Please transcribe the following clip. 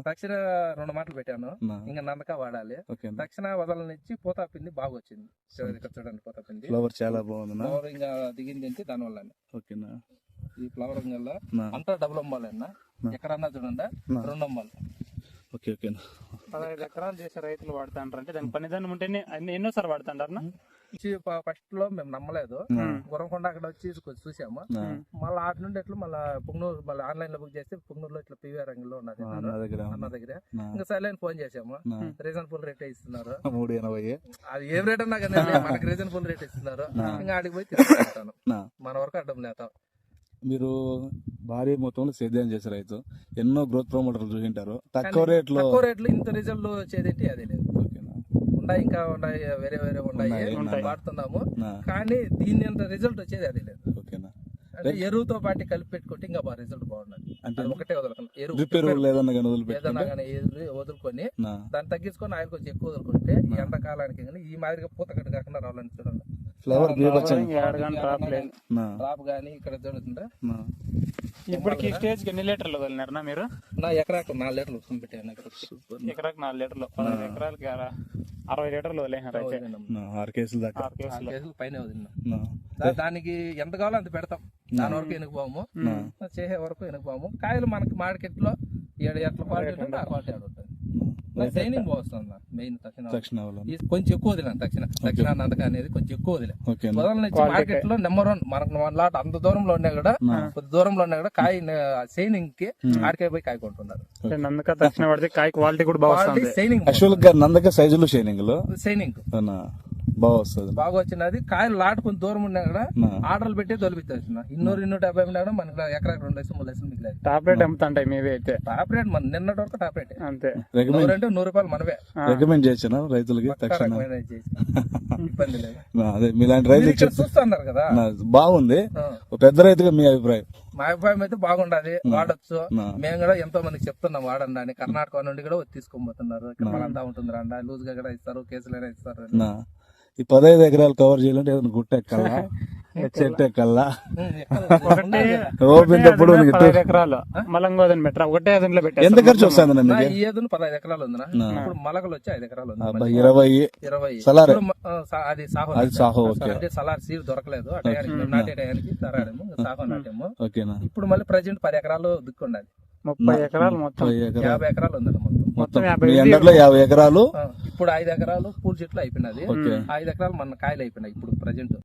తక్షణ 2 మాటలు పెట్టాను, ఇంకా నందక వాడాలి. తక్షణ వదలనిచ్చి పూత పిండి బాగా వచ్చింది. ఇక్కడ చూడండి పూత పిండి ఫ్లవర్ చాలా బాగుంది. ఫ్లవర్ ఇంకా దిగింది అంటే దాని వల్ల ఓకేనా. ఈ ఫ్లవర్ వల్ల అంతా డబుల్ అమ్మాలి అన్న. ఎక్కడన్నా చూడండి 2 అమ్మాలి. ఓకే ఓకేనా. 15 ఎకరాలు చేసే రైతులు వాడుతా అంటారు అంటే దానికి పనిదానం ఉంటేనే ఎన్నోసారి వాడుతుంటారు. ఫస్ట్ లో మేము నమ్మలేదు, గుర్రంకొండ అక్కడ వచ్చి కొంచెం చూసాము. మళ్ళీ ఆటి నుండి ఎట్లా మళ్ళీ పుంగనూరు మళ్ళీ ఆన్లైన్ లో బుక్ చేస్తే పుంగనూరులో ఇట్లా పివిఆర్ రంగంలో ఉన్నది అన్న దగ్గర. ఇంకా సైలెంట్ ఫోన్ చేసాము, రీజనబుల్ రేట్ ఇస్తున్నారు. 380 అది ఏం రేట్ అన్నా కానీ మనకి రీజనబుల్ రేట్ ఇస్తున్నారు. ఇంకా ఆడికి పోయి తీసుకుంటాను, మన వరకు అడ్డం లేతాం. మీరు భారీ మొత్తంలో సేద్యం చేసే రైతు, ఎన్నో గ్రోత్ ప్రమోటర్లు చూసింటారు. తక్కువ రేట్లో ఇంత రిజల్ట్ వచ్చేది అదే లేదు. ఉన్నాయి ఇంకా ఉన్నాయి, వేరే వేరే ఉన్నాయి వాడుతున్నాము, కానీ దీని అంత రిజల్ట్ వచ్చేది అది లేదు. ఓకేనా. అంటే ఎరువుతో పాటు కలిపి పెట్టుకుంటే ఇంకా బాగా రిజల్ట్ బాగున్నది. అంటే ఒకటే వదలకుండా ఏదన్నా కానీ వదులుకొని దాన్ని తగ్గించుకొని ఆయిల్ కొంచెం ఎక్కువ వదులుకుంటే ఎండాకాలానికి ఈ మాదిరిగా పూతకట్టు కాకుండా రావాలని చూడండి. ఫ్లవర్ డ్రాప్ గానీ ఇక్కడ చూడుతుంటే ఇప్పటికి స్టేజ్ కి ఎన్ని లీటర్లు వదిలినారన్నా మీరు? నా ఎకరాకు 4 లీటర్లు పెట్టాను. ఎకరాకు 4 లీటర్లు, 15 ఎకరాలకి 60 లీటర్లు వదిలేనారు. 6 కేసులు దాకా, 6 కేసులు పైన వదిలినా. దానికి ఎంత కావాలో అంత పెడతాం. దాని వరకు ఎనుకుపోము, చేసే వరకు ఎనుకుపోము. కాయలు మనకి మార్కెట్ లో ఎట్ల క్వాలిటీ ఉంటుంది ఆ క్వాలిటీ ఉంటుంది. సైనింగ్ బాగుంది మెయిన్. తక్షణ కొంచెం ఎక్కువ వదిలేను. తక్షణ నందక అనేది కొంచెం ఎక్కువ వదిలే వదలని మార్కెట్ లో నెంబర్ 1 మనకు 1 లాట్ అంత దూరంలో ఉన్నా కూడా, కొద్ది దూరంలో ఉన్నా కూడా కాయ సైనింగ్ కి ఆడికాయ పోయి కాయ కొంటున్నారు. నందక తక్షణ పడితే కాయ క్వాలిటీ కూడా బాగుంది. సైనింగ్ నందక సైజులు సైనింగ్ బాగా వస్తుంది, బాగా వచ్చినది. కాయలు లాట్ కొంచెం దూరం ఉన్నా కూడా ఆర్డర్లు పెట్టి తొలిపిస్తున్నా. 250 ఉన్నా కూడా మనకి ఎకరాకి 2 లక్షలు 3 లక్షలు మిగిలేదు. టాప్ రేట్ అమ్ముతుంటాయి మేవే అయితే. టాప్ రేట్ మన నిన్నటి వరకు టాప్ రేట్ అంతే. అంటే 100 రూపాయలు మనవే. రికమెండ్ చేసిన రైతులకి ఇబ్బంది లేదు. అదే మీలాంటి రైతులు చూస్తున్నారు కదా, బాగుంది. పెద్ద రైతుగా మీ అభిప్రాయం? మా అభిప్రాయం అయితే బాగుండదు, వాడచ్చు. మేము కూడా ఎంతో మందికి చెప్తున్నాం వాడండి అని. కర్ణాటక నుండి కూడా తీసుకొని పోతున్నారు. ఇక్కడ మళ్ళంతా ఉంటుంది రండి, లూజ్ గా కూడా ఇస్తారు, కేసులైనా ఇస్తారు. ఈ 15 ఎకరాలు కవర్ చేయాలంటే ఏదైనా గుట్ట ఎక్కల్లా, చెట్టు ఎక్కల్లా, ఓపినప్పుడు 15 ఎకరాలు మలంగోదని పెట్టరా? ఒకటే ఏదంలో పెట్టారు. ఎంత ఖర్చు వస్తుంది? ఈ ఏదును 15 ఎకరాలు ఉందినా. ఇప్పుడు మలకలు వచ్చి 5 ఎకరాలు ఉంది. 20 సలార్ అది సాహో. అంటే సలార్ సీడ్ దొరకలేదు ఆ టయానికి, నాటే టయానికి తరాడము సాహో నాటేము. ఇప్పుడు మళ్ళీ ప్రజెంట్ 10 ఎకరాలు దిక్కుండాలి. 30 ఎకరాలు మొత్తం 50 ఎకరాలు ఉంది మొత్తం 50 ఎకరాలు. ఇప్పుడు 5 ఎకరాలు పూల చెట్లు అయిపోయినది, 5 ఎకరాలు మన కాయలు అయిపోయినాయి ఇప్పుడు ప్రజెంట్.